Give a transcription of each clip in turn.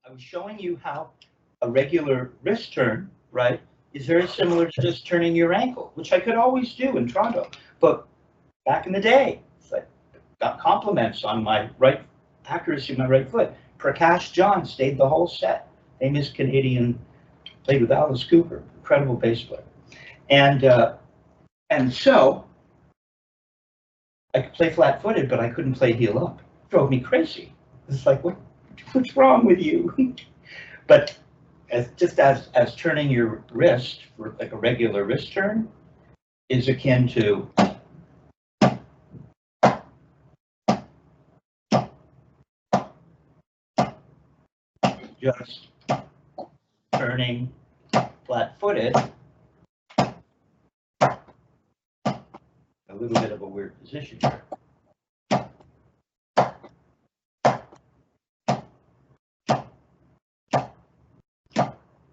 I was showing you how a regular wrist turn, right, is very similar to just turning your ankle, which I could always do in Toronto. But back in the day, I got compliments on my right accuracy of my right foot. Prakash John stayed the whole set. Famous Canadian, played with Alice Cooper, incredible bass player. And so I could play flat-footed, but I couldn't play heel up. It drove me crazy. It's like, what's wrong with you? But as turning your wrist, like a regular wrist turn, is akin to just turning flat-footed. A little bit of a weird position here.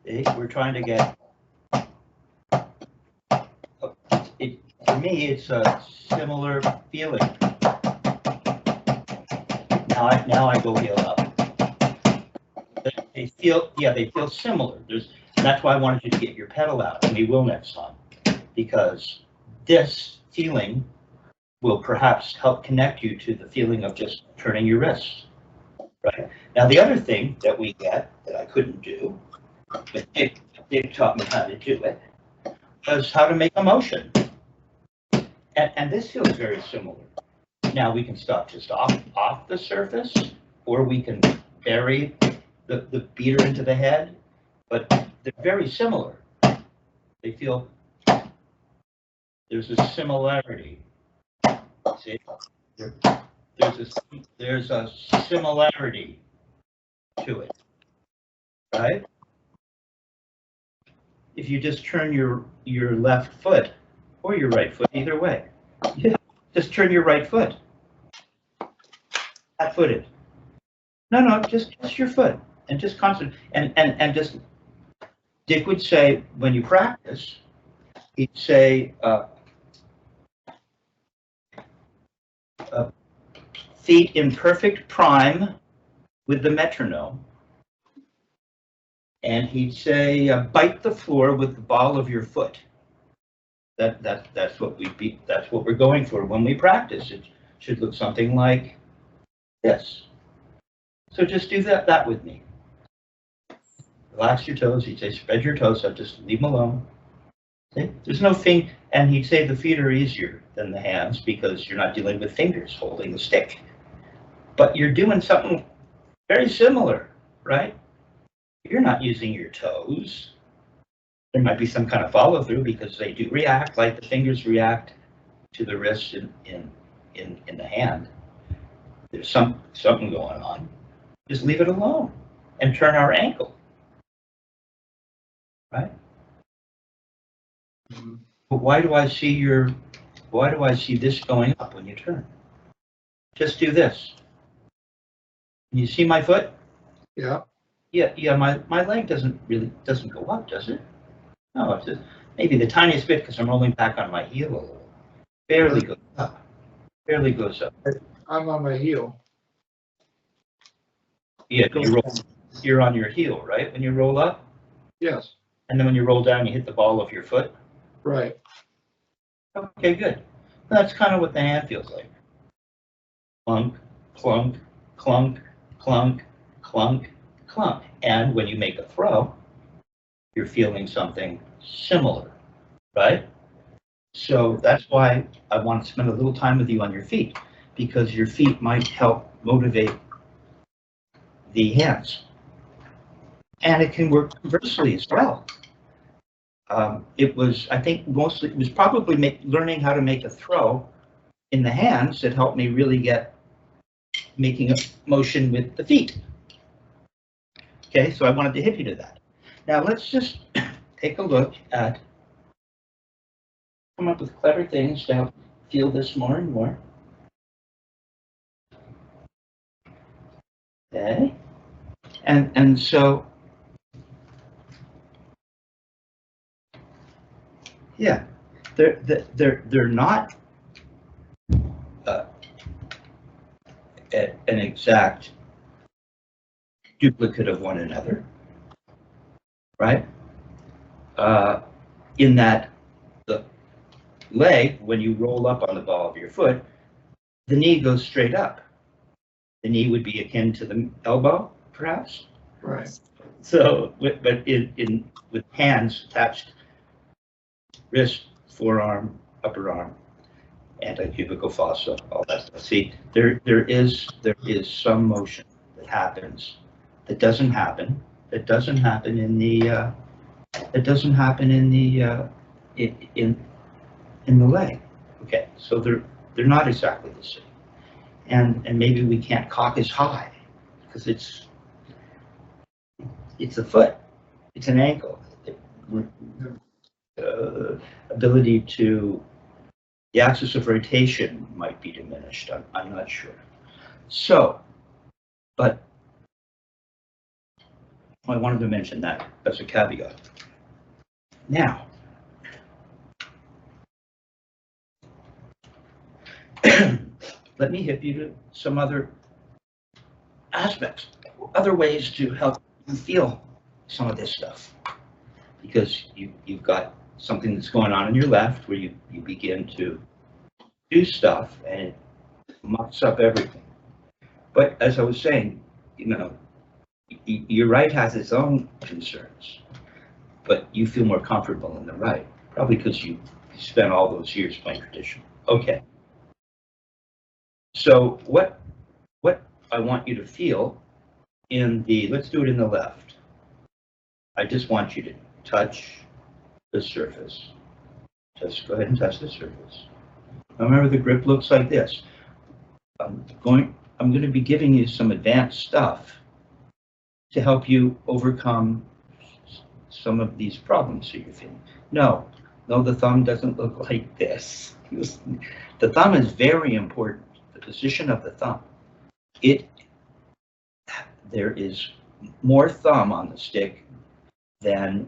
See, we're trying to get, for me, it's a similar feeling. Now I go heel up. They feel similar. That's why I wanted you to get your pedal out, and we will next time, because this feeling will perhaps help connect you to the feeling of just turning your wrist. Right? Now, the other thing that we get that I couldn't do, but Dick taught me how to do it, was how to make a motion. And this feels very similar. Now we can start just off the surface, or we can bury the beater into the head, but they're very similar. They feel, there's a similarity. See? There's a similarity to it, right? If you just turn your left foot or your right foot, either way, just turn your right foot, flat-footed. No, just your foot, and just concentrate, and just. Dick would say when you practice, he'd say, feet in perfect prime with the metronome. And he'd say, bite the floor with the ball of your foot. That's what we're going for when we practice. It should look something like this. So just do that with me. Relax your toes. He'd say, spread your toes up, just leave them alone. See? There's no thing, and he'd say the feet are easier than the hands because you're not dealing with fingers holding the stick. But you're doing something very similar, right? You're not using your toes. There might be some kind of follow through because they do react, like the fingers react to the wrist in the hand. There's something going on. Just leave it alone and turn our ankle. Right? But why do I see this going up when you turn? Just do this. Can you see my foot? Yeah. Yeah. My leg doesn't go up, does it? No, it's just maybe the tiniest bit because I'm rolling back on my heel a little. Barely goes up. Barely goes up. I'm on my heel. Yeah, you're on your heel, right? When you roll up? Yes. And then when you roll down, you hit the ball of your foot? Right. Okay, good. That's kind of what the hand feels like. Clunk, clunk, clunk, clunk, clunk, clunk. And when you make a throw, you're feeling something similar, right? So that's why I want to spend a little time with you on your feet, because your feet might help motivate the hands. And it can work conversely as well. I think mostly, it was probably learning how to make a throw in the hands that helped me really get making a motion with the feet. Okay, so I wanted to hit you to that. Now let's just take a look at, come up with clever things to help feel this more and more. Okay, and so, yeah, they're not an exact duplicate of one another, right? In that the leg, when you roll up on the ball of your foot, the knee goes straight up. The knee would be akin to the elbow, perhaps. Right. So, but with hands attached, wrist, forearm, upper arm, antecubical fossa, all that stuff. See, there is some motion that happens that doesn't happen in the in the leg. Okay, so they're not exactly the same, and maybe we can't cock as high because it's a foot, it's an ankle. Ability to the axis of rotation might be diminished. I'm not sure. So, but I wanted to mention that as a caveat. Now, let me hit you to some other aspects, other ways to help you feel some of this stuff. Because you've got something that's going on in your left where you begin to do stuff and it mucks up everything. But as I was saying, your right has its own concerns, but you feel more comfortable in the right, probably because you spent all those years playing traditional. Okay. So what I want you to feel let's do it in the left. I just want you to touch the surface. Just go ahead and touch the surface. Now remember, the grip looks like this. I'm going to be giving you some advanced stuff to help you overcome some of these problems that you're feeling. No, the thumb doesn't look like this. The thumb is very important. The position of the thumb. There is more thumb on the stick than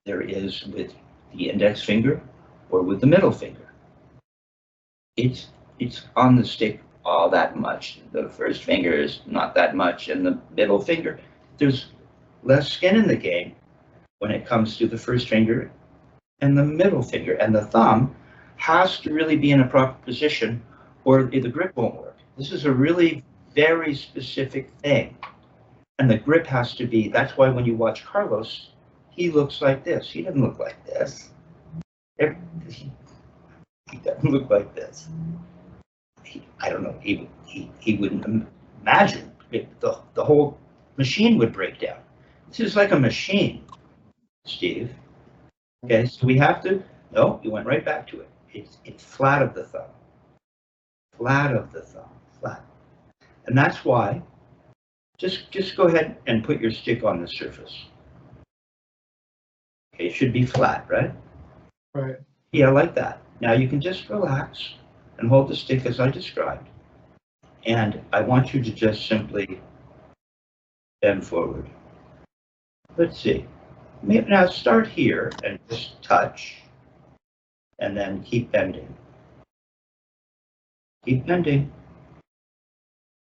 there is with the index finger or with the middle finger. It's on the stick all that much. The first finger is not that much, and the middle finger, there's less skin in the game when it comes to the first finger and the middle finger. And the thumb has to really be in a proper position or the grip won't work. This is a really very specific thing. And the grip has to be, that's why when you watch Carlos, he looks like this. He doesn't look like this. He doesn't look like this. I don't know, he wouldn't imagine the whole machine would break down. This is like a machine, Steve. Okay, so we have to, no, you went right back to it. It's flat of the thumb. Flat of the thumb, flat. And that's why, just go ahead and put your stick on the surface. Okay, it should be flat, right? Right. Yeah, like that. Now you can just relax and hold the stick as I described. And I want you to just simply bend forward. Let's see. Now start here and just touch, and then keep bending. Keep bending.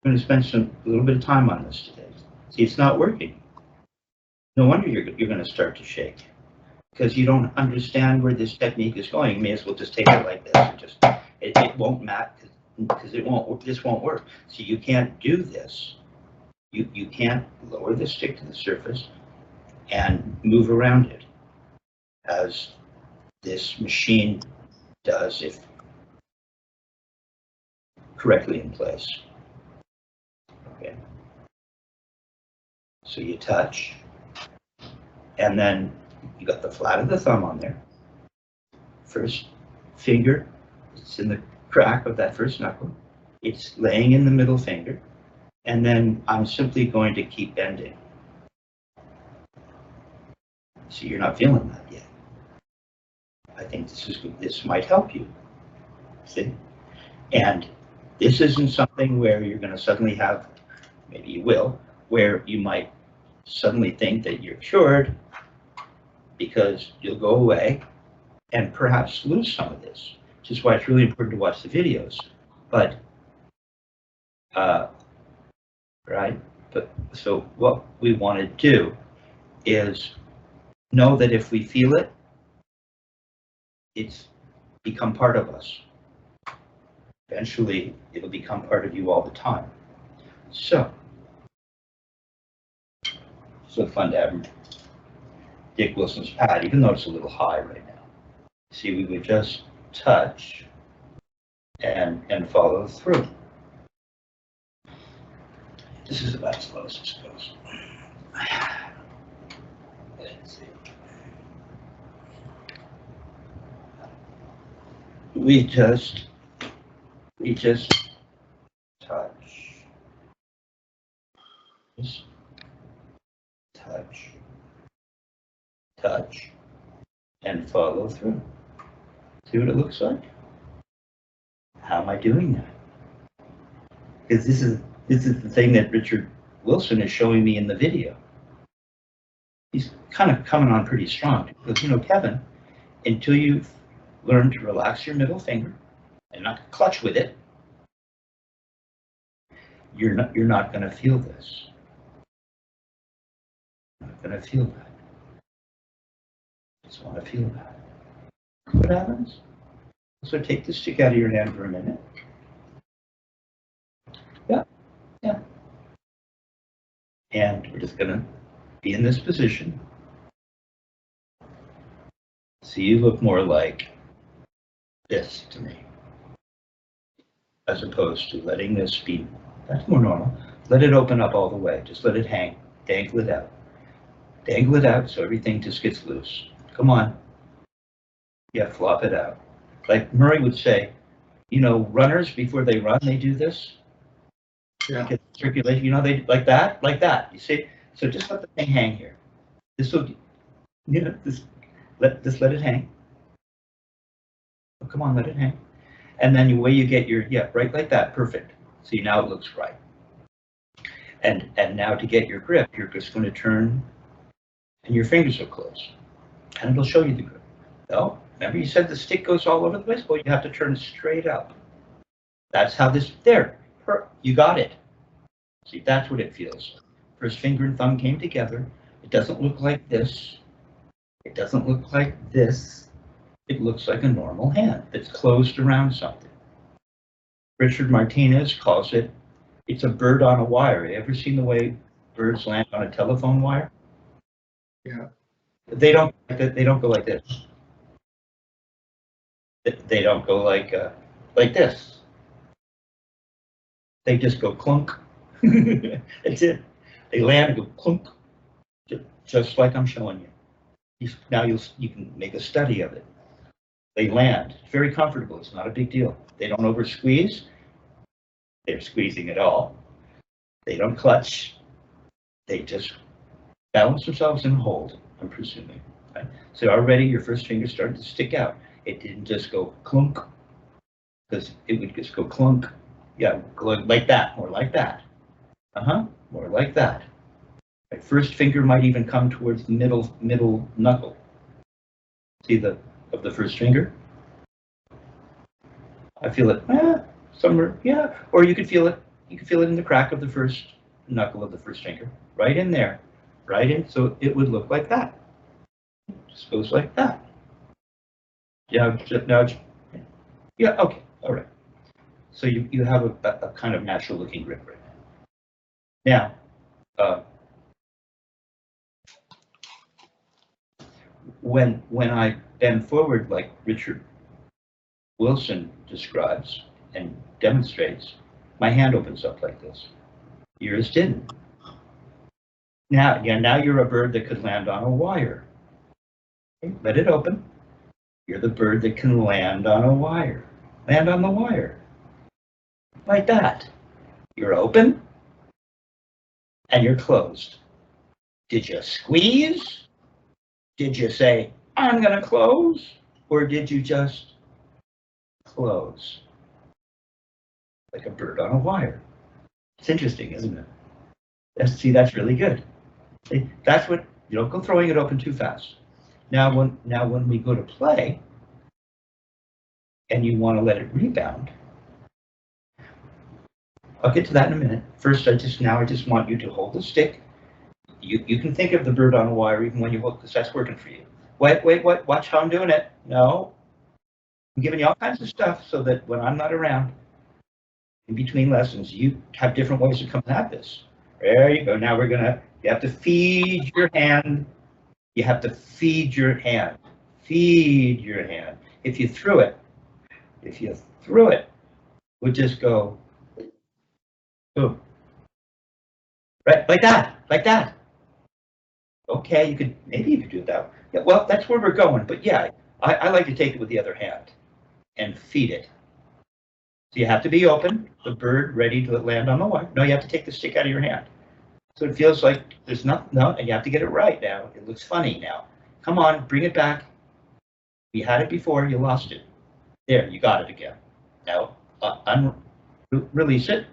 I'm going to spend a little bit of time on this today. See, it's not working. No wonder you're going to start to shake, because you don't understand where this technique is going. You may as well just take it like this. And it won't matter, because this won't work. So you can't do this. You can't lower the stick to the surface and move around it as this machine does if correctly in place. Okay. So you touch, and then you got the flat of the thumb on there. First finger, it's in the crack of that first knuckle. It's laying in the middle finger, and then I'm simply going to keep bending. So you're not feeling that yet. I think this might help you. See? And this isn't something where you're going to suddenly have, maybe you will, where you might suddenly think that you're cured, because you'll go away and perhaps lose some of this, which is why it's really important to watch the videos. But, right? But so what we want to do is know that if we feel it, it's become part of us. Eventually, it'll become part of you all the time. So fun to have Dick Wilson's pad, even though it's a little high right now. See, we would just touch and follow through. This is about as low as this goes. Let's see. We just touch. Just touch, and follow through. See what it looks like? How am I doing that? Because this is the thing that Richard Wilson is showing me in the video. He's kind of coming on pretty strong. Because, you know, Kevin, until you've learned to relax your middle finger and not clutch with it, you're not going to feel this. You're not going to feel that. Just want to feel that. What happens? So take the stick out of your hand for a minute. Yeah. And we're just going to be in this position. So you look more like this to me, as opposed to letting this be. That's more normal. Let it open up all the way. Just let it hang. Dangle it out. Dangle it out so everything just gets loose. Come on. Yeah, flop it out. Like Murray would say, you know, runners, before they run, they do this. Yeah. Get circulation, you know, they like that. You see? So just let the thing hang here. This will, you know, just let it hang. Oh, come on, let it hang. And then the way you get your, yeah, right like that, perfect. See, now it looks right. And now to get your grip, you're just going to turn, and your fingers will close. And it'll show you the grip. Oh, remember you said the stick goes all over the place? Well, you have to turn straight up. That's how this, there, you got it. See, that's what it feels. First finger and thumb came together. It doesn't look like this. It doesn't look like this. It looks like a normal hand that's closed around something. Richard Martinez calls it, it's a bird on a wire. You ever seen the way birds land on a telephone wire? Yeah. They don't go like this. They don't go like this. They just go clunk. That's it. They land and go clunk, just like I'm showing you. Now you can make a study of it. They land. It's very comfortable. It's not a big deal. They don't over squeeze. They're squeezing it all. They don't clutch. They just balance themselves and hold, I'm presuming. Right? So already your first finger started to stick out. It didn't just go clunk, because it would just go clunk. Yeah, like that, more like that. More like that. My first finger might even come towards the middle knuckle. See the first finger? I feel it somewhere, yeah. Or you could feel it. You can feel it in the crack of the first knuckle of the first finger, right in there, right in. So it would look like that. Just goes like that. Yeah. Now. Yeah. Okay. All right. So you have a kind of natural looking grip right now. Now, when I bend forward like Richard Wilson describes and demonstrates, my hand opens up like this. Yours didn't. Now you're a bird that could land on a wire. Okay, let it open. You're the bird that can land on a wire. Land on the wire. Like that. You're open and you're closed. Did you squeeze? Did you say, I'm going to close? Or did you just close? Like a bird on a wire. It's interesting, isn't it? See, that's really good. See, that's what, you don't go throwing it open too fast. Now when we go to play, and you want to let it rebound, I'll get to that in a minute. First, I just want you to hold the stick. You can think of the bird on a wire even when you hold, because that's working for you. Wait, watch how I'm doing it. No, I'm giving you all kinds of stuff so that when I'm not around, in between lessons, you have different ways of coming at this. There you go. Now you have to feed your hand. You have to feed your hand. Feed your hand. If you threw it, we'll just go, boom. Right, like that. Okay, maybe you could do it that way. Yeah, well, that's where we're going, but yeah, I like to take it with the other hand and feed it. So you have to be open, the bird ready to land on the wire. No, you have to take the stick out of your hand. So it feels like there's no, and you have to get it right now. It looks funny now. Come on, bring it back. You had it before, you lost it. There, you got it again. Now, release it.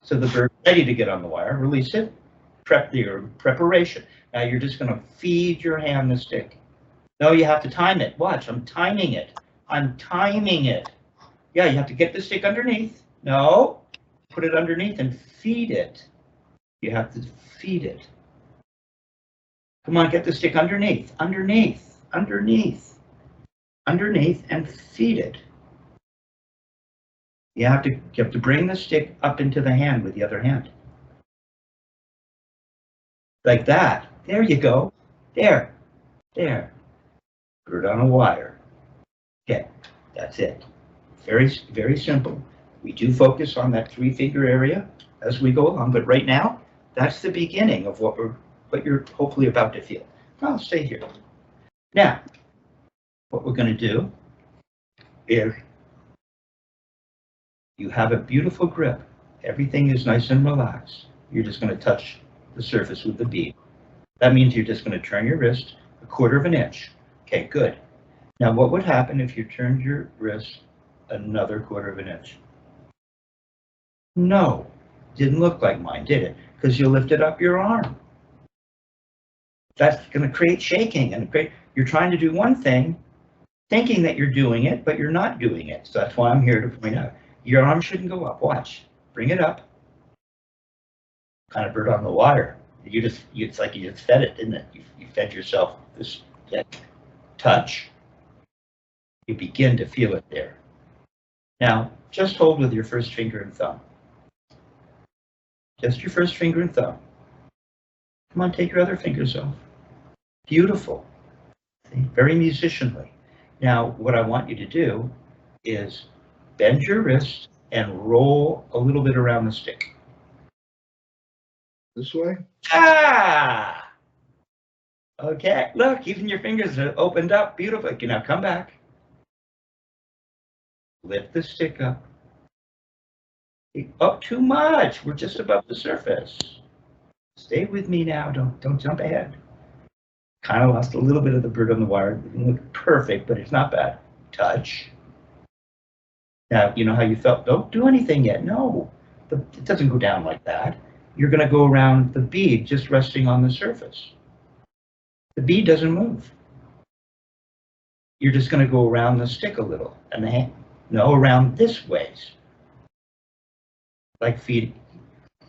So the bird's ready to get on the wire, release it. Preparation. Now you're just going to feed your hand the stick. No, you have to time it. Watch, I'm timing it. Yeah, you have to get the stick underneath. No, put it underneath and feed it. You have to feed it. Come on, get the stick underneath, and feed it. You have to bring the stick up into the hand with the other hand. Like that. There you go. There. Bird on a wire. Okay, that's it. Very, very simple. We do focus on that 3-finger area as we go along, but right now, that's the beginning of what you're hopefully about to feel. I'll stay here. Now, what we're going to do is you have a beautiful grip. Everything is nice and relaxed. You're just going to touch the surface with the bead. That means you're just going to turn your wrist 1/4 inch. Okay, good. Now, what would happen if you turned your wrist another 1/4 inch? No, didn't look like mine, did it? Because you lifted up your arm. That's going to create shaking and you're trying to do one thing, thinking that you're doing it, but you're not doing it. So that's why I'm here to point out. Your arm shouldn't go up. Watch. Bring it up. Kind of bird on the wire. It's like you just fed it, didn't it? You fed yourself this touch. You begin to feel it there. Now, just hold with your first finger and thumb. Just your first finger and thumb. Come on, take your other fingers off. Beautiful. See, very musicianly. Now, what I want you to do is bend your wrist and roll a little bit around the stick. This way? Ah! Okay, look, even your fingers are opened up. Beautiful. Okay, now come back. Lift the stick up. Up too much. We're just above the surface. Stay with me now. Don't jump ahead. Kind of lost a little bit of the bird on the wire. It didn't look perfect, but it's not bad. Touch. Now, you know how you felt? Don't do anything yet. No, it doesn't go down like that. You're going to go around the bead just resting on the surface. The bead doesn't move. You're just going to go around the stick a little and the hand. No, around this ways. Like feeding.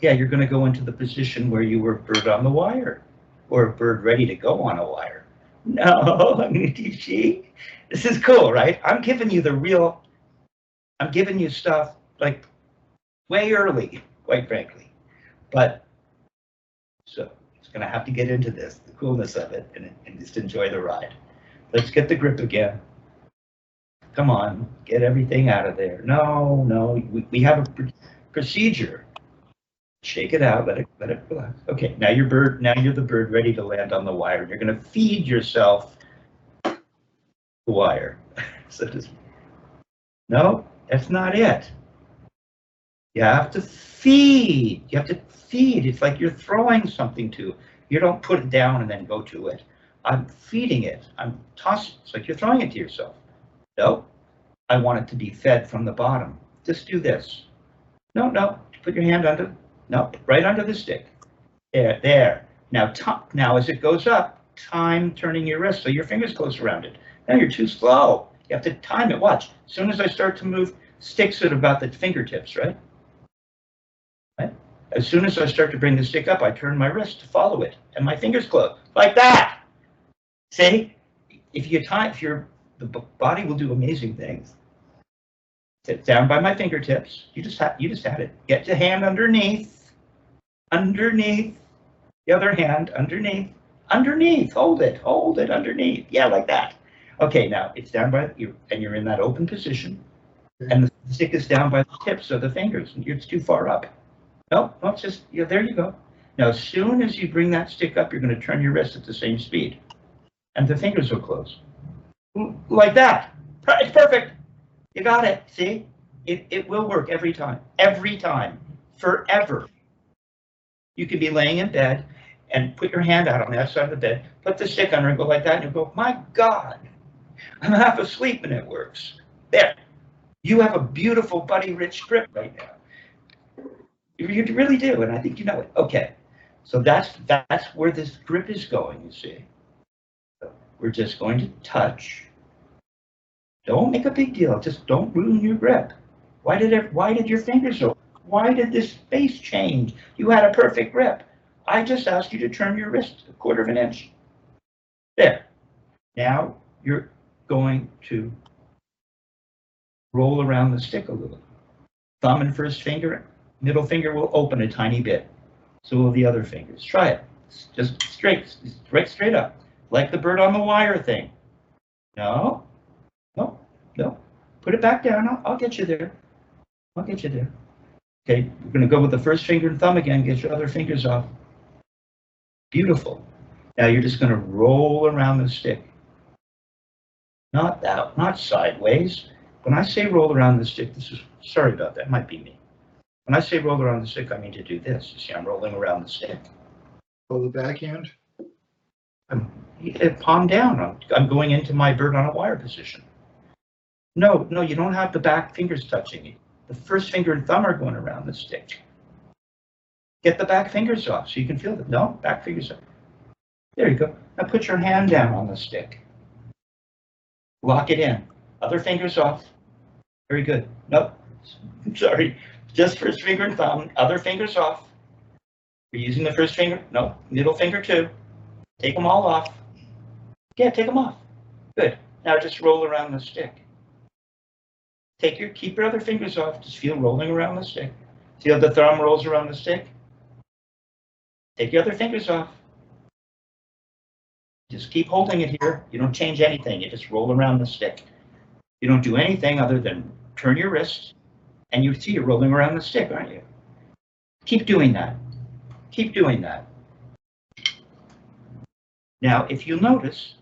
Yeah, you're going to go into the position where you were bird on the wire or a bird ready to go on a wire. No, you see? This is cool, right? I'm giving you stuff like way early, quite frankly. But so it's going to have to get into this, the coolness of it, and just enjoy the ride. Let's get the grip again. Come on, get everything out of there. No, we have a procedure. Shake it out, let it relax. Okay, now you're the bird ready to land on the wire. You're going to feed yourself the wire. So no, that's not it. You have to feed. It's like you're throwing something to. You don't put it down and then go to it. I'm feeding it. I'm tossing. It's like you're throwing it to yourself. No, I want it to be fed from the bottom. Just do this. No. Put your hand under. No, right under the stick. There. Now as it goes up, time turning your wrist so your fingers close around it. Now you're too slow. You have to time it. Watch. As soon as I start to move, sticks at about the fingertips, right? Right? As soon as I start to bring the stick up, I turn my wrist to follow it, and my fingers close like that. See, if the body will do amazing things. Sit down by my fingertips. You just had it. Get your hand underneath, underneath. The other hand underneath, underneath. Hold it underneath. Yeah, like that. Okay, now it's down by you, and you're in that open position, and the stick is down by the tips of the fingers. And it's too far up. No, it's just, yeah, there you go. Now, as soon as you bring that stick up, you're going to turn your wrist at the same speed, and the fingers will close. Like that. It's perfect. You got it. See? It will work every time. Every time. Forever. You could be laying in bed and put your hand out on the outside of the bed, put the stick under and go like that, and you go, my God, I'm half asleep and it works. There. You have a beautiful buddy rich grip right now. You really do, and I think you know it. Okay. So that's where this grip is going, you see. So we're just going to touch. Don't make a big deal. Just don't ruin your grip. Why did your fingers open? Why did this face change? You had a perfect grip. I just asked you to turn your wrist a quarter of an inch. There. Now you're going to roll around the stick a little. Thumb and first finger, middle finger will open a tiny bit. So will the other fingers. Try it. Just straight up. Like the bird on the wire thing. No. Put it back down. I'll get you there. Okay, we're going to go with the first finger and thumb again. Get your other fingers off. Beautiful. Now you're just going to roll around the stick. Not sideways. When I say roll around the stick, sorry about that, might be me. When I say roll around the stick, I mean to do this. You see, I'm rolling around the stick. Hold the backhand. Palm down. I'm going into my bird on a wire position. No, you don't have the back fingers touching it. The first finger and thumb are going around the stick. Get the back fingers off so you can feel it. No, back fingers off. There you go. Now put your hand down on the stick. Lock it in. Other fingers off. Very good. Nope. Sorry. Just first finger and thumb. Other fingers off. We're using the first finger. No, middle finger too. Take them all off. Yeah, take them off. Good. Now just roll around the stick. Keep your other fingers off. Just feel rolling around the stick. See how the thumb rolls around the stick? Take your other fingers off. Just keep holding it here. You don't change anything. You just roll around the stick. You don't do anything other than turn your wrist, and you see you're rolling around the stick, aren't you? Keep doing that. Keep doing that. Now, if you'll notice,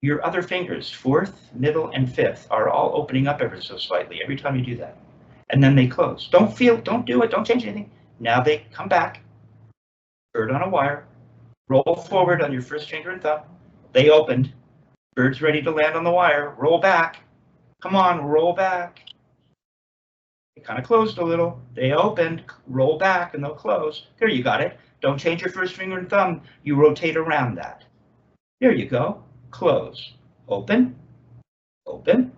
your other fingers, fourth, middle, and fifth, are all opening up ever so slightly every time you do that. And then they close. Don't do it, don't change anything. Now they come back, bird on a wire, roll forward on your first finger and thumb. They opened, bird's ready to land on the wire, roll back. Come on, roll back. They kind of closed a little. They opened, roll back, and they'll close. There, you got it. Don't change your first finger and thumb. You rotate around that. There you go. Close. Open. Open.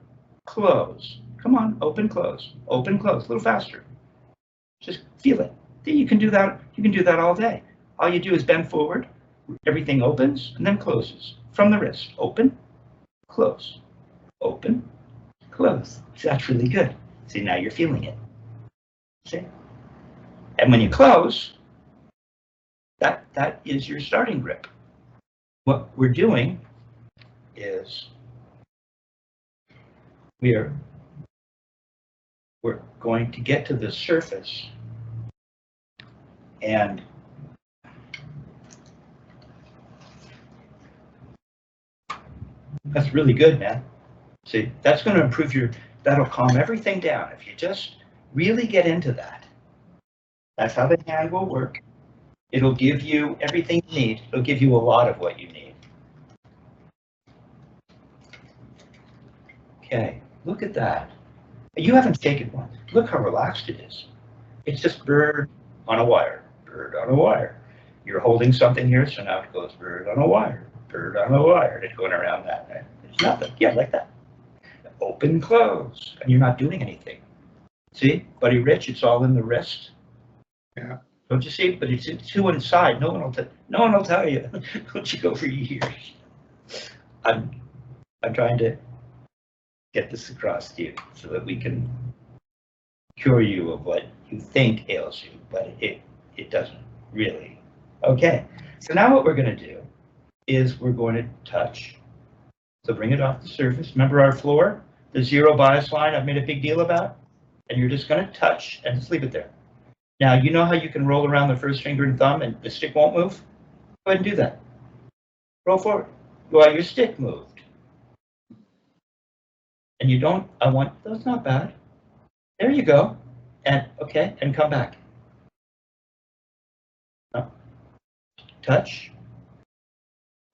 Close. Come on. Open, close. Open, close. A little faster. Just feel it. You can do that. You can do that all day. All you do is bend forward. Everything opens and then closes from the wrist. Open. Close. Open. Close. See, that's really good. See, now you're feeling it. See? And when you close, that is your starting grip. What we're doing is we're going to get to the surface, and that's really good, man. See, that's going to improve that'll calm everything down if you just really get into that. That's how the hand will work. It'll give you everything you need. It'll give you a lot of what you need. Okay, look at that. You haven't taken one. Look how relaxed it is. It's just bird on a wire, bird on a wire. You're holding something here, so now it goes bird on a wire, bird on a wire. It's going around that. Right? There's nothing. Yeah, like that. Open, close, and you're not doing anything. See, Buddy Rich, it's all in the wrist. Yeah. Don't you see? But it's too inside. No one will tell you. Don't you go for years? I'm trying to get this across to you so that we can cure you of what you think ails you, but it doesn't really. Okay. So now what we're going to do is we're going to touch. So bring it off the surface. Remember our floor, the zero bias line I've made a big deal about? And you're just going to touch and just leave it there. Now, you know how you can roll around the first finger and thumb and the stick won't move? Go ahead and do that. Roll forward. Well, your stick moved. And you don't, that's not bad. There you go. And, okay, and come back. Touch.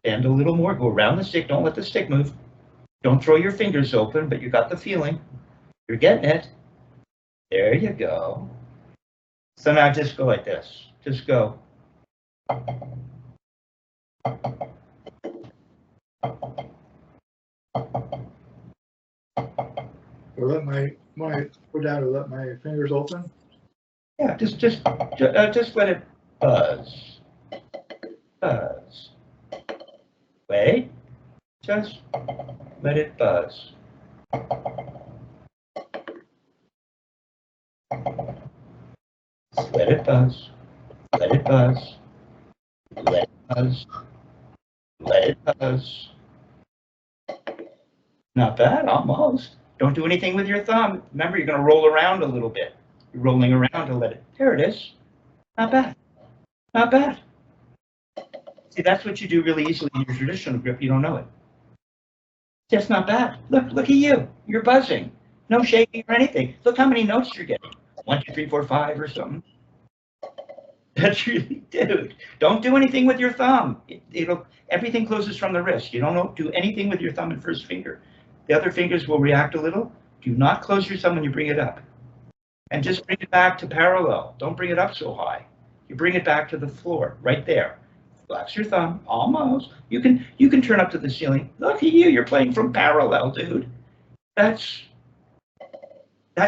Bend a little more. Go around the stick. Don't let the stick move. Don't throw your fingers open, but you got the feeling. You're getting it. There you go. So now just go like this. Just go. Or let my put down to let my fingers open. Yeah, just let it buzz. Buzz. Wait. Just let it buzz. Let it buzz. Let it buzz. Let it buzz. Let it buzz. Not bad, almost. Don't do anything with your thumb. Remember, you're going to roll around a little bit. You're rolling around to let it. There it is. Not bad. Not bad. See, that's what you do really easily in your traditional grip. You don't know it. Just not bad. Look at you. You're buzzing. No shaking or anything. Look how many notes you're getting. 1, 2, 3, 4, 5 or something. That's really, dude. Don't do anything with your thumb. Everything closes from the wrist. You don't do anything with your thumb and first finger. The other fingers will react a little. Do not close your thumb when you bring it up. And just bring it back to parallel. Don't bring it up so high. You bring it back to the floor, right there. Relax your thumb, almost. You can turn up to the ceiling. Look at you, you're playing from parallel, dude. That's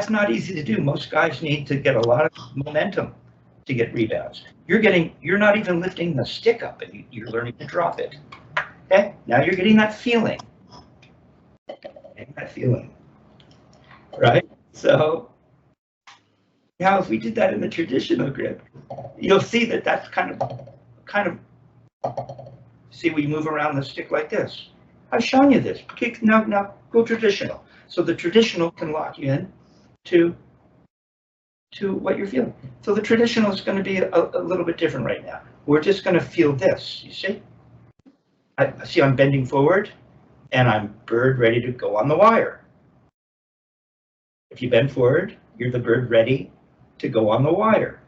not easy to do. Most guys need to get a lot of momentum to get rebounds. You're not even lifting the stick up, and you're learning to drop it. Okay, now you're getting that feeling. Right? So now if we did that in the traditional grip, you'll see that that's kind of, see, we move around the stick like this. I've shown you this. Now go traditional. So the traditional can lock you in to what you're feeling. So the traditional is going to be a little bit different right now. We're just going to feel this, you see? I see I'm bending forward, and I'm bird ready to go on the wire. If you bend forward, you're the bird ready to go on the wire.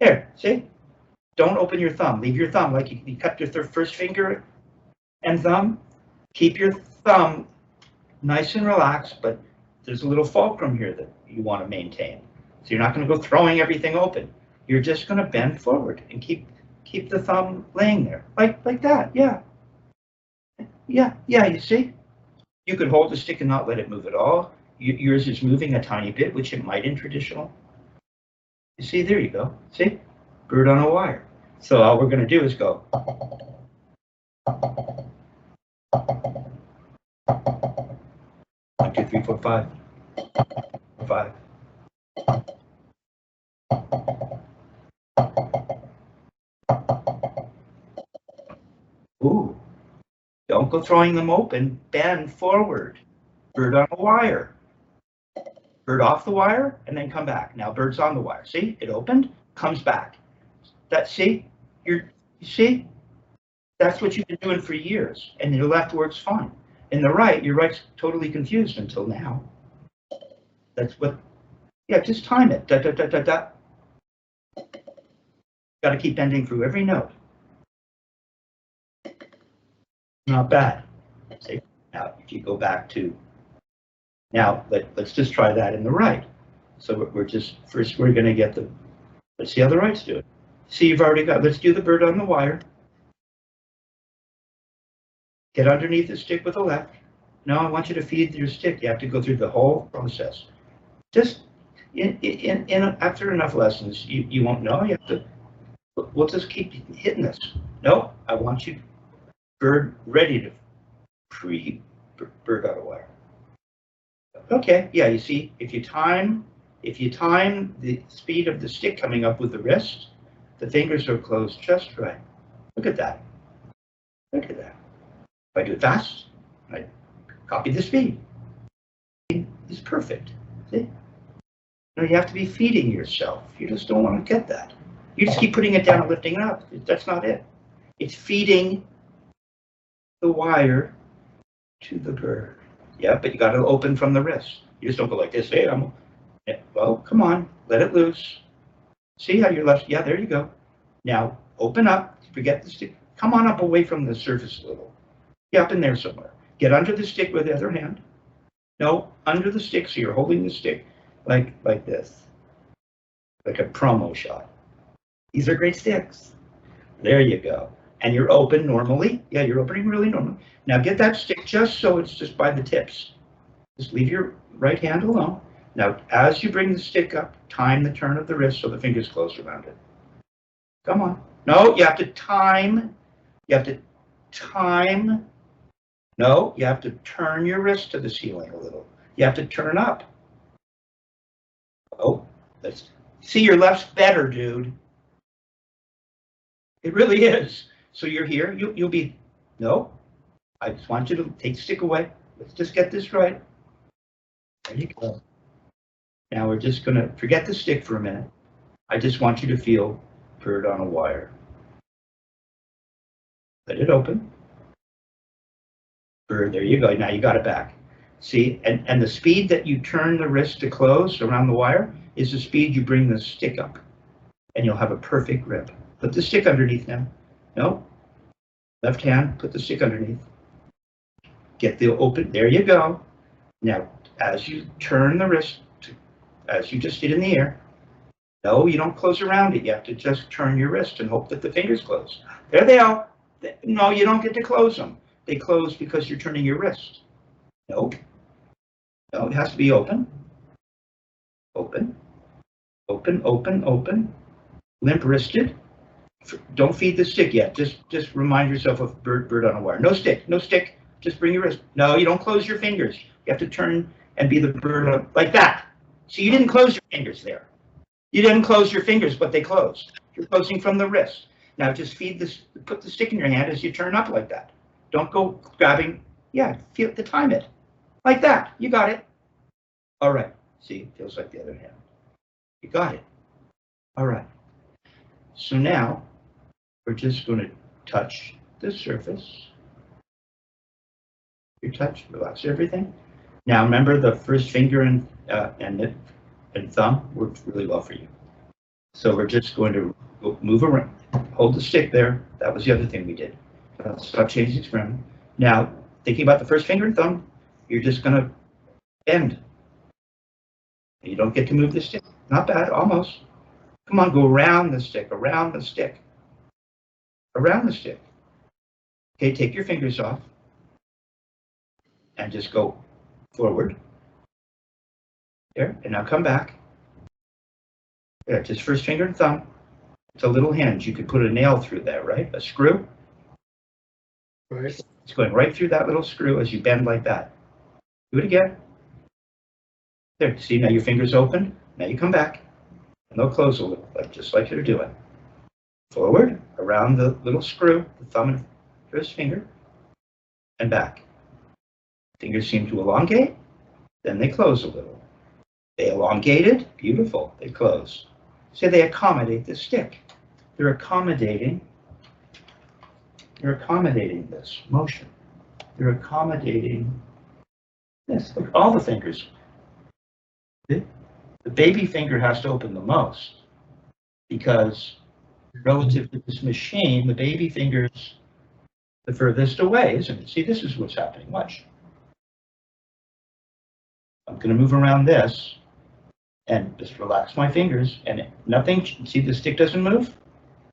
There, see? Don't open your thumb. Leave your thumb like you cut your first finger and thumb. Keep your thumb nice and relaxed, but there's a little fulcrum here that you want to maintain. So you're not going to go throwing everything open. You're just going to bend forward and keep the thumb laying there, like that. Yeah, you see? You could hold the stick and not let it move at all. Yours is moving a tiny bit, which it might in traditional. You see, there you go. See? Bird on a wire. So all we're going to do is go. 1, 2, 3, 4, 5. 5. Ooh. Don't go throwing them open. Bend forward. Bird on a wire. Bird off the wire and then come back. Now bird's on the wire. See? It opened, comes back. See? You see? That's what you've been doing for years. And your left works fine. In the right, your right's totally confused until now. That's what, yeah, just time it. Da, da, da, da, da. Got to keep bending through every note. Not bad. See? Now, if you go back to, now let's just try that in the right. So we're just, first we're going to get the, let's see how the right's doing. See, you've already got, let's do the bird on the wire. Get underneath the stick with the left. Now I want you to feed your stick. You have to go through the whole process. Just, After enough lessons, you won't know. You have to, we'll just keep hitting this. No, I want you bird ready to bird out of wire. Okay, yeah, you see, if you time the speed of the stick coming up with the wrist, the fingers are closed just right. Look at that. Look at that. If I do it fast, I copy the speed. It's perfect. See? No, you have to be feeding yourself. You just don't want to get that. You just keep putting it down and lifting it up. That's not it. It's feeding the wire to the bird. Yeah, but you got to open from the wrist. You just don't go like this. Hey, well, come on, let it loose. See how your left? Yeah, there you go. Now open up. Forget the stick. Come on up away from the surface a little. Get up in there somewhere. Get under the stick with the other hand. No, under the stick. So you're holding the stick like this, like a promo shot. These are great sticks. There you go. And you're open normally. Yeah, you're opening really normally. Now get that stick just so it's just by the tips. Just leave your right hand alone. Now, as you bring the stick up, time the turn of the wrist so the fingers close around it. Come on. No, you have to time. You have to time. No, you have to turn your wrist to the ceiling a little. You have to turn up. Oh, let's see, your left's better, dude. It really is. So you're here, you'll be, no, I just want you to take the stick away. Let's just get this right. There you go. Now we're just gonna forget the stick for a minute. I just want you to feel bird on a wire. Let it open. Bird, there you go. Now you got it back. See, and the speed that you turn the wrist to close around the wire is the speed you bring the stick up, and you'll have a perfect grip. Put the stick underneath now. No, left hand, put the stick underneath. Get the open, there you go. Now, as you turn the wrist, as you just did in the air, no, you don't close around it. You have to just turn your wrist and hope that the fingers close. There they are. No, you don't get to close them. They close because you're turning your wrist. Nope. No, it has to be open. Open. Open, open, open. Limp wristed. Don't feed the stick yet. Just remind yourself of bird on a wire. No stick, no stick. Just bring your wrist. No, you don't close your fingers. You have to turn and be the bird like that. So you didn't close your fingers there. You didn't close your fingers, but they closed. You're closing from the wrist. Now just feed this, put the stick in your hand as you turn up like that. Don't go grabbing, yeah, feel to time it. Like that. You got it. All right. See, it feels like the other hand. You got it. All right. So now we're just going to touch the surface. You touch, relax everything. Now remember the first finger and thumb worked really well for you. So we're just going to move around, hold the stick there. That was the other thing we did. Stop changing experiment. Now, thinking about the first finger and thumb, you're just going to bend. You don't get to move the stick. Not bad, almost. Come on, go around the stick, around the stick, around the stick. Okay, take your fingers off and just go forward. There, and now come back. There, just first finger and thumb. It's a little hinge. You could put a nail through that, right? A screw. Right. It's going right through that little screw as you bend like that. Do it again. There, see, now your fingers open. Now you come back. And they'll close a little, just like you're doing. Forward, around the little screw, the thumb and first finger, and back. Fingers seem to elongate, then they close a little. They elongated, beautiful, they close. So they accommodate the stick. They're accommodating this motion. They're accommodating this. Look, all the fingers. The baby finger has to open the most because relative to this machine, the baby finger's the furthest away, isn't it? See, this is what's happening. Watch. I'm going to move around this and just relax my fingers and nothing. See, the stick doesn't move.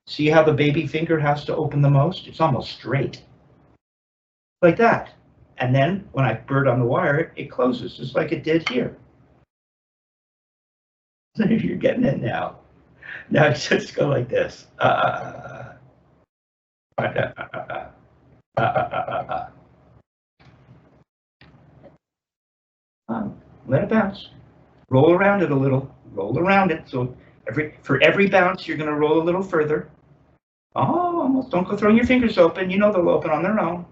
See how the baby finger has to open the most? It's almost straight. Like that. And then when I bird on the wire, it closes just like it did here. So you're getting it now. Now just go like this. Let it bounce. Roll around it a little. Roll around it. So for every bounce, you're going to roll a little further. Oh, almost. Don't go throwing your fingers open. You know they'll open on their own.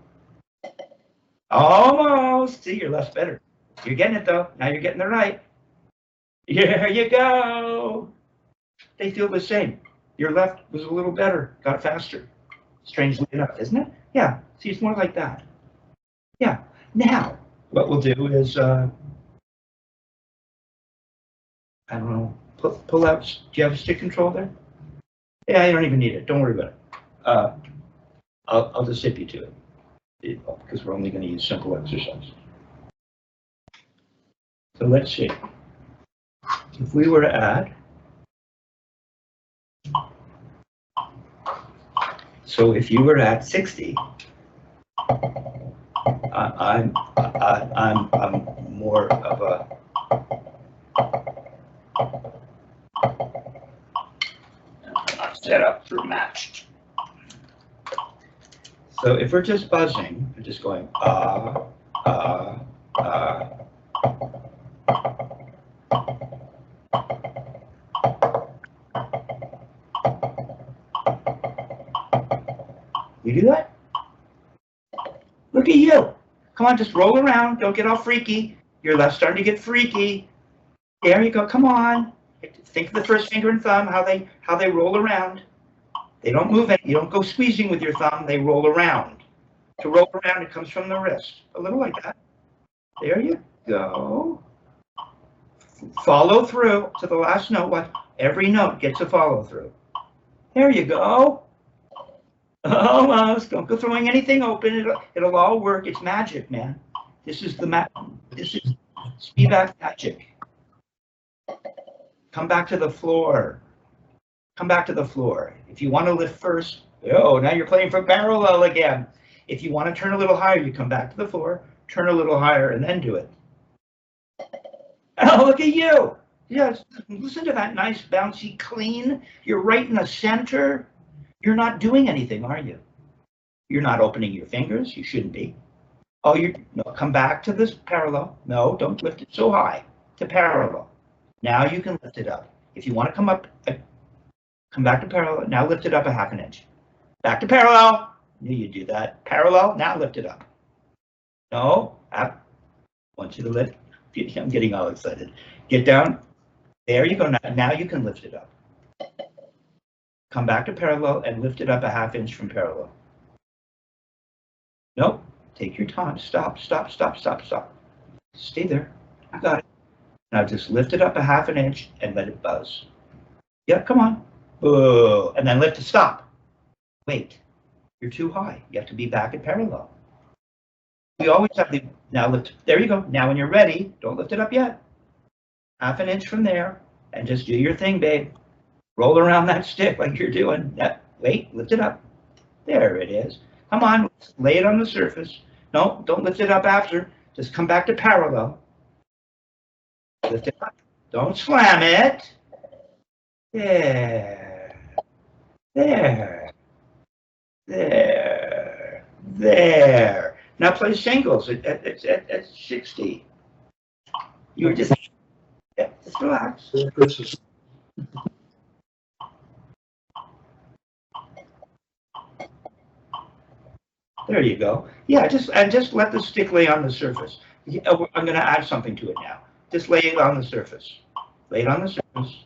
Almost. See, your left's better. You're getting it, though. Now you're getting the right. Here you go. They feel the same. Your left was a little better. Got faster. Strangely enough, isn't it? Yeah. See, it's more like that. Yeah. Now, what we'll do is, I don't know, pull out. Do you have a stick control there? Yeah, you don't even need it. Don't worry about it. I'll just zip you to it because we're only going to use simple exercise. So let's see. If we were to add, so if you were at 60, I'm more of a set up for matched. So if we're just buzzing, we're just going You do that? Look at you. Come on, just roll around. Don't get all freaky. Your left's starting to get freaky. There you go. Come on. Think of the first finger and thumb, how they roll around. They don't move it. You don't go squeezing with your thumb. They roll around. To roll around, it comes from the wrist. A little like that. There you go. Follow through to the last note. What? Every note gets a follow through. There you go. Almost. Don't go throwing anything open. It'll all work. It's magic, man. This is This is speedback magic. Come back to the floor. Come back to the floor. If you want to lift first, oh, now you're playing for parallel again. If you want to turn a little higher, you come back to the floor, turn a little higher, and then do it. Oh, look at you. Yes, listen to that nice, bouncy, clean. You're right in the center. You're not doing anything, are you? You're not opening your fingers. You shouldn't be. Oh, no, come back to this parallel. No, don't lift it so high. To parallel. Now you can lift it up. If you want to come up, come back to parallel. Now lift it up a half an inch. Back to parallel. Knew you'd do that. Parallel. Now lift it up. No, up. Want you to lift. I'm getting all excited. Get down. There you go. Now you can lift it up. Come back to parallel and lift it up a half inch from parallel. Nope. Take your time. Stop, stop, stop, stop, stop. Stay there. You got it. Now just lift it up a half an inch and let it buzz. Yeah, come on. Oh, and then lift it. Stop. Wait. You're too high. You have to be back at parallel. We always have the, now lift. There you go. Now when you're ready, don't lift it up yet. Half an inch from there and just do your thing, babe. Roll around that stick like you're doing. Wait, lift it up. There it is. Come on, lay it on the surface. No, don't lift it up after. Just come back to parallel. Lift it up. Don't slam it. There. There. There. There. Now play singles at 60. You were just, yeah, just relax. There you go. Yeah, just let the stick lay on the surface. I'm going to add something to it now. Just lay it on the surface. Lay it on the surface.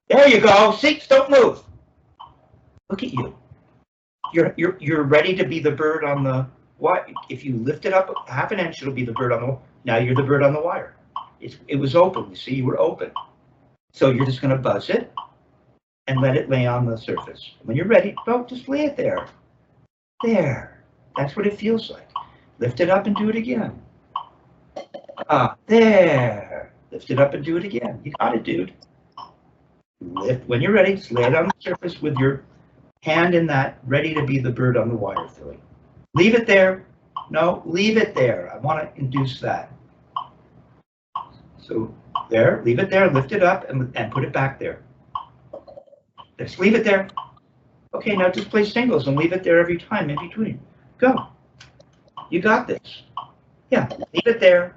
There you go. See, don't move. Look at you. You're ready to be the bird on the what? If you lift it up a half an inch, it'll be the bird on the. Now you're the bird on the wire. It was open. You see, you were open. So you're just going to buzz it and let it lay on the surface. When you're ready, don't just lay it there. There. That's what it feels like. Lift it up and do it again. There. Lift it up and do it again. You got it, dude. Lift when you're ready. Just lay it on the surface with your hand in that, ready to be the bird on the wire filling. Leave it there. No, leave it there. I want to induce that. So There, leave it there, lift it up and put it back there. Just leave it there. Okay, now just play singles and leave it there every time in between. Go. You got this. Yeah, leave it there,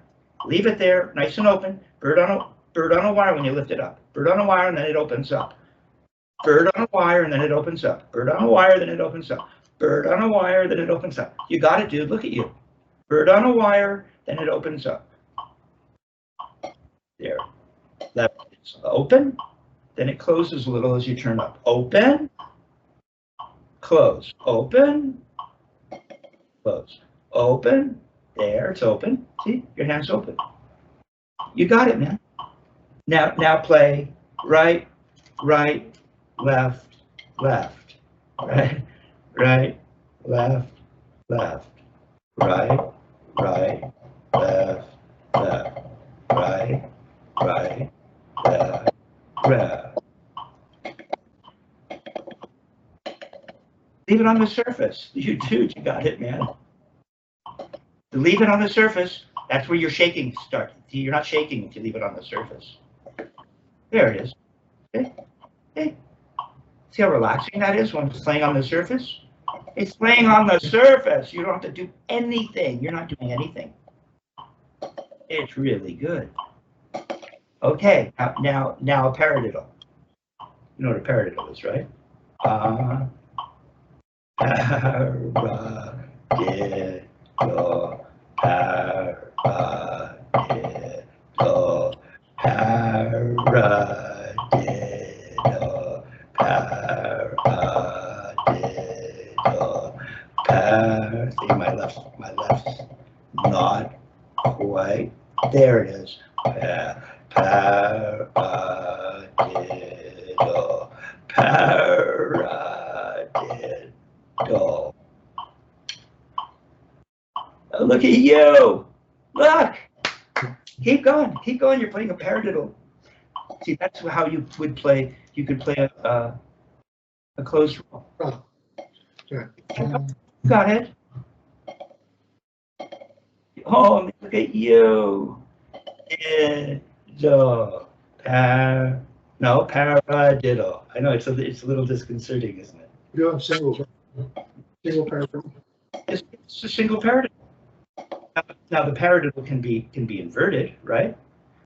nice and open. Bird on a wire when you lift it up. Bird on a wire and then it opens up. Bird on a wire and then it opens up. Bird on a wire, then it opens up. Bird on a wire, then it opens up. You got it, dude. Look at you. Bird on a wire, then it opens up. There. Left is open, then it closes a little as you turn up. Open, close, open, close, open. There, it's open. See, your hand's open. You got it, man. Now play right, right, left, left, right, right, left, left, right, right, left, left, right, right, left, left. Leave it on the surface. You got it, man. Leave it on the surface. That's where your shaking starts. You're not shaking if you leave it on the surface. There it is. Okay. Okay. See how relaxing that is when it's laying on the surface? It's laying on the surface. You don't have to do anything. You're not doing anything. It's really good. Okay. Now a paradiddle. You know what a paradiddle is, right? Paradiddle. Paradiddle, paradiddle, paradiddle, see my left's not quite, there it is, paradiddle, paradiddle. Oh, look at you! Look! Keep going, you're playing a paradiddle. See, that's how you would play, you could play a closed roll. Oh, yeah. Got it? Oh, look at you! Paradiddle. I know it's a little disconcerting, isn't it? You're doing singles, right? Single paradiddle. It's a single paradiddle. Now the paradiddle can be inverted, right?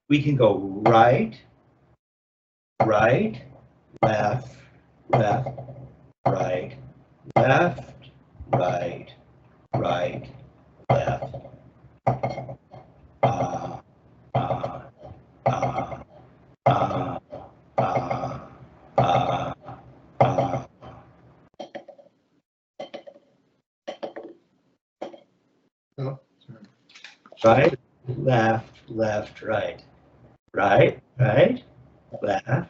We can go right, right, left, left, right, left, right, right, left. Oh, sorry. Right, left, left, right. Right, right, left.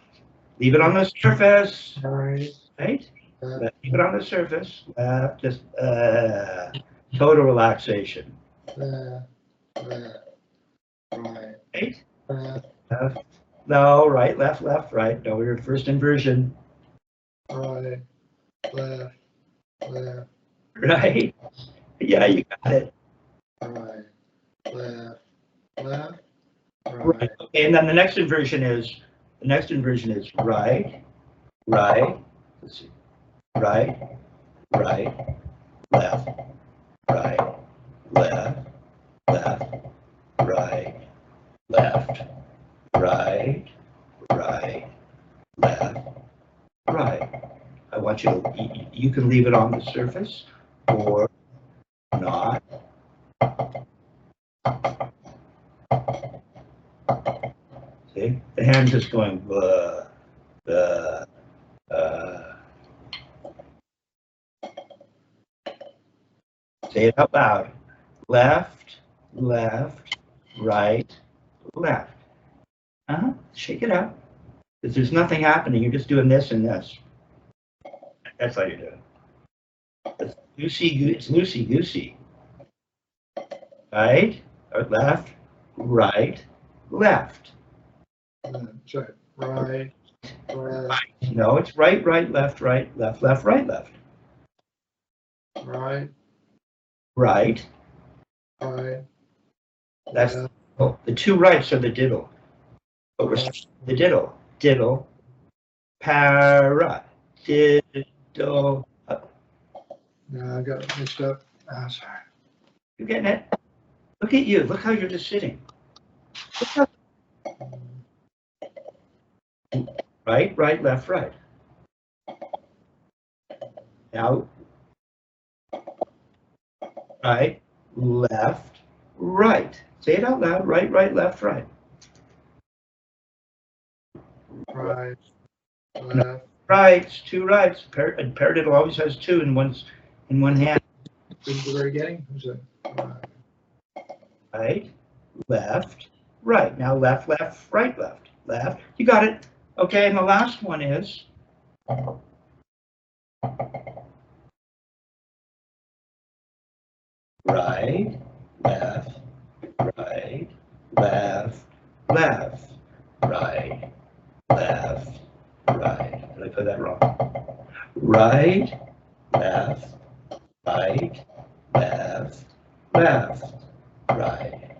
Leave it on the surface. Right. Right? Leave it on the surface. Left, just total relaxation. Left, right. Right? Left, Left. No, right, left, left, right. No, we're in first inversion. right, left, left, Right? Yeah, you got it. right, left, left, Right. Okay, and then the next inversion is right, right. Let's see. Right, right, left, right, left, left, right, left, right, right, left, right. I want you to, you can leave it on the surface or not. See, the hand's just going blah, blah, say it out loud. Left, left, right, left. Shake it out. Because there's nothing happening. You're just doing this and this. That's all you're doing. It's loosey-goosey. Right, or left, right, left. Sorry. Right, left, No, it's right, right, left, left, right, left. right, Right. right. That's the two rights are the diddle. But we're the diddle. Diddle. Para. Diddle. No, I got mixed up. Ah, sorry. You getting it? Look at you. Look how you're just sitting. Look how... Right, right, left, right. Now, right, left, right. Say it out loud. Right, right, left, right. Right, left. Rights, two rights. Paradiddle always has two in one hand. This is the very beginning. Who's it? Right, left, right. Now left, left, right, left, left. You got it. Okay, and the last one is right, left, right, left, left, right, left, right. Did I put that wrong? Right, left, right, left, left, right,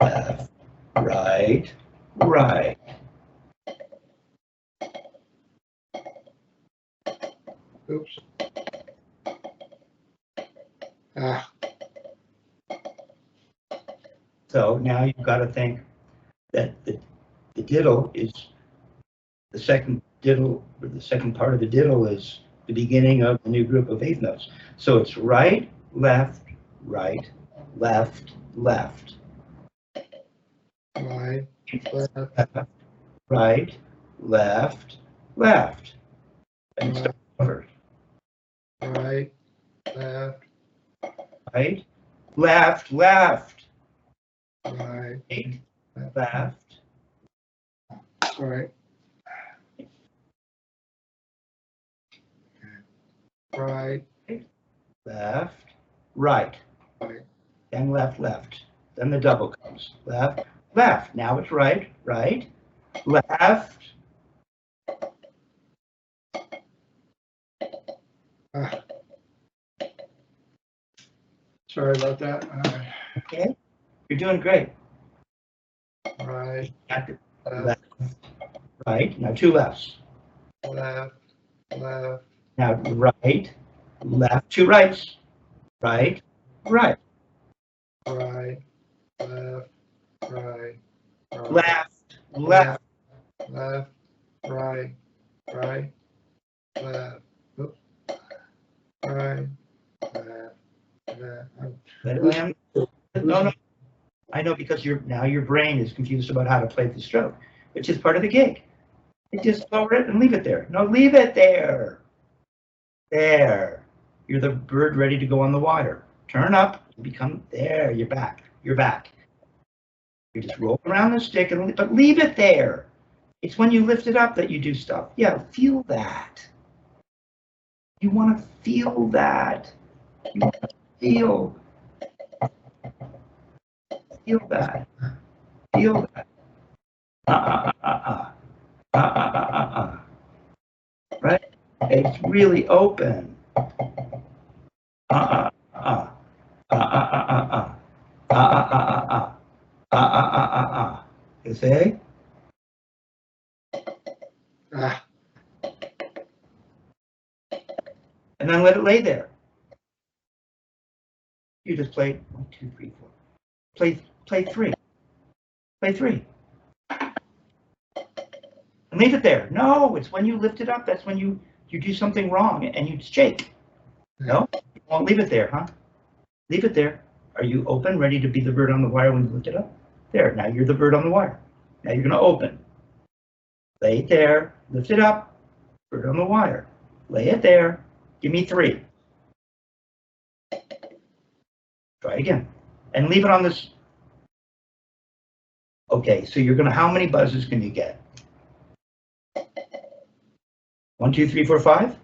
left, right, right. Oops. Ah, So now you've got to think that the diddle is the second diddle, or the second part of the diddle is the beginning of the new group of eighth notes. So it's right, left, right, left, left. right, left, Right, left, left. And Right. start over. right, left, Right, left, left. right, Right, left. right. Right, Left, right. right, Then left, left. Then the double comes. Left, left. Now it's right, right, left. ah. Sorry about that. Okay, you're doing great. Right, Left, left, right. Now two lefts. left, left, Now right, left, two rights. Right, right, right, left, right, right, left, left. left, right, right, left, oops, right, left, left. Let it land. No, no. I know, because now your brain is confused about how to play the stroke, which is part of the gig. You just lower it and leave it there. No, leave it there. There. You're the bird ready to go on the wire. Turn up, become there. You're back. You're back. You just roll around the stick, but leave it there. It's when you lift it up that you do stuff. Yeah, feel that. You want to feel that. You want to feel that. Feel that. Right? It's really open. You see? Ah, And then let it lay there. You just play 1, 2, 3, 4. Play 3. Play 3. And leave it there. No, it's when you lift it up. That's when you do something wrong and you shake. No? You won't leave it there, huh? Leave it there. Are you open, ready to be the bird on the wire when you lift it up? There, now you're the bird on the wire. Now you're going to open. Lay it there. Lift it up. Bird on the wire. Lay it there. Give me 3. Try again. And leave it on this. Okay, so you're going to, how many buzzes can you get? 1, 2, 3, 4, 5?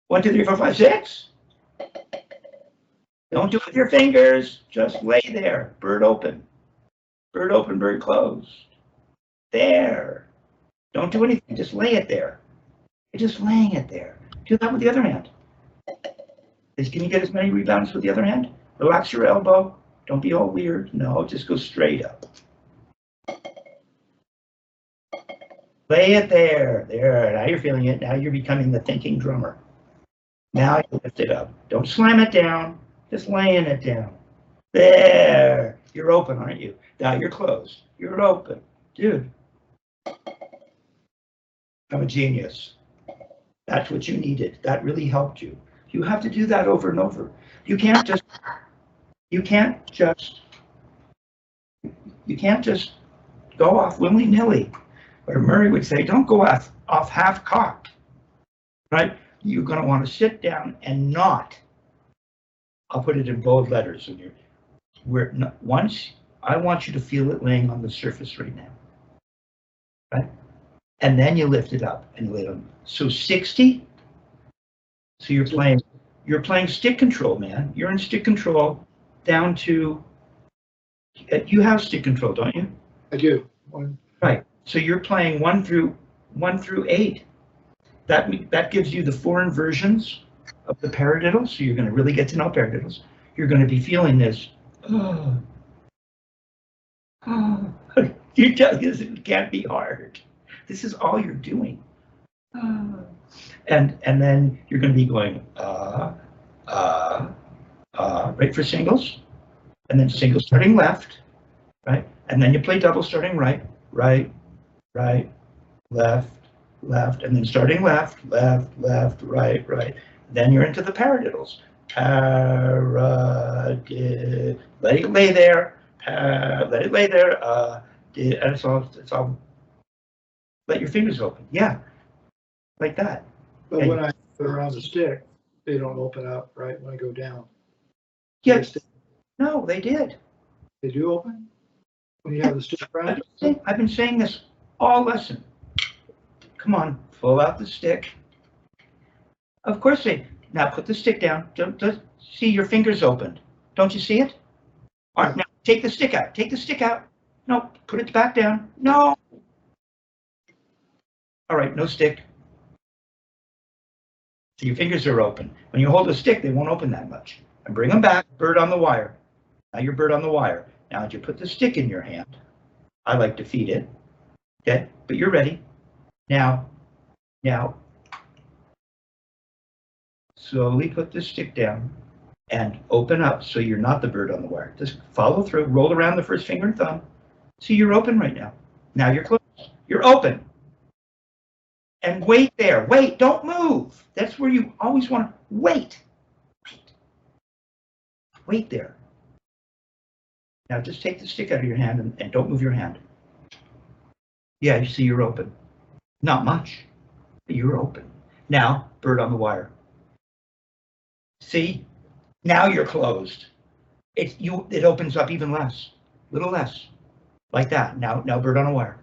1, 2, 3, 4, 5, 6? Don't do it with your fingers. Just lay there. Bird open. Bird open, bird closed. There. Don't do anything. Just lay it there. You're just laying it there. Do that with the other hand. Can you get as many rebounds with the other hand? Relax your elbow. Don't be all weird. No, just go straight up. Lay it there. There. Now you're feeling it. Now you're becoming the thinking drummer. Now you lift it up. Don't slam it down. Just laying it down. There. You're open, aren't you? Now you're closed. You're open. Dude. I'm a genius. That's what you needed. That really helped you. You have to do that over and over. You can't just go off willy-nilly. Or Murray would say, don't go off half-cocked, right? You're going to want to sit down and not, I'll put it in bold letters, once, I want you to feel it laying on the surface right now, right? And then you lift it up and you lay it on. So 60, so you're playing stick control, man. You're in stick control down to, you have stick control, don't you? I do. Right. So you're playing 1 through 8. That gives you the 4 inversions of the paradiddle. So you're going to really get to know paradiddles. You're going to be feeling this. You tell this, it can't be hard. This is all you're doing. And then you're going to be going right for singles, and then singles starting left, right, and then you play double starting right, left, and then starting left, right. Then you're into the paradiddles. Paradiddle. Let it lay there. Let it lay there. And it's all. Let your fingers open. Yeah, like that. But And when I put around the stick, they don't open up, right, when I go down. yes. No, they did. They do open? When you have the stick around? I've been saying this all lesson. Come on, pull out the stick. Of course they. Now put the stick down. Don't see your fingers opened. Don't you see it? All right, now take the stick out. Take the stick out. No, put it back down. No. All right, no stick. So your fingers are open. When you hold a stick, they won't open that much. And bring them back, bird on the wire. Now you're bird on the wire. Now you put the stick in your hand. I like to feed it. Okay, but you're ready. Now, slowly put the stick down and open up so you're not the bird on the wire. Just follow through, roll around the first finger and thumb. See, you're open right now. Now you're closed. You're open. And wait there. Wait, don't move. That's where you always want to wait. Wait there. Now just take the stick out of your hand and don't move your hand. Yeah, you see you're open. Not much, but you're open. Now, bird on the wire. See? Now you're closed. It opens up even less. Little less. Like that. Now bird on a wire.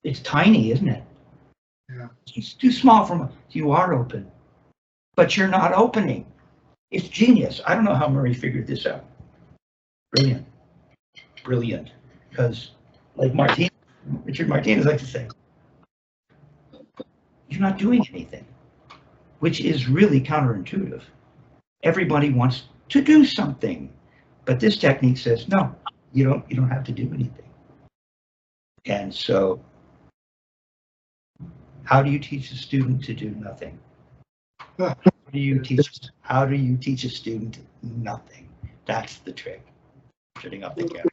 It's tiny, isn't it? Yeah. It's too small for you are open. But you're not opening. It's genius. I don't know how Murray figured this out. Brilliant. Brilliant. Because like Richard Martinez likes to say, you're not doing anything, which is really counterintuitive. Everybody wants to do something, but this technique says, no, you don't have to do anything. And so how do you teach a student to do nothing? How do you teach a student nothing? That's the trick. Shutting up the camera.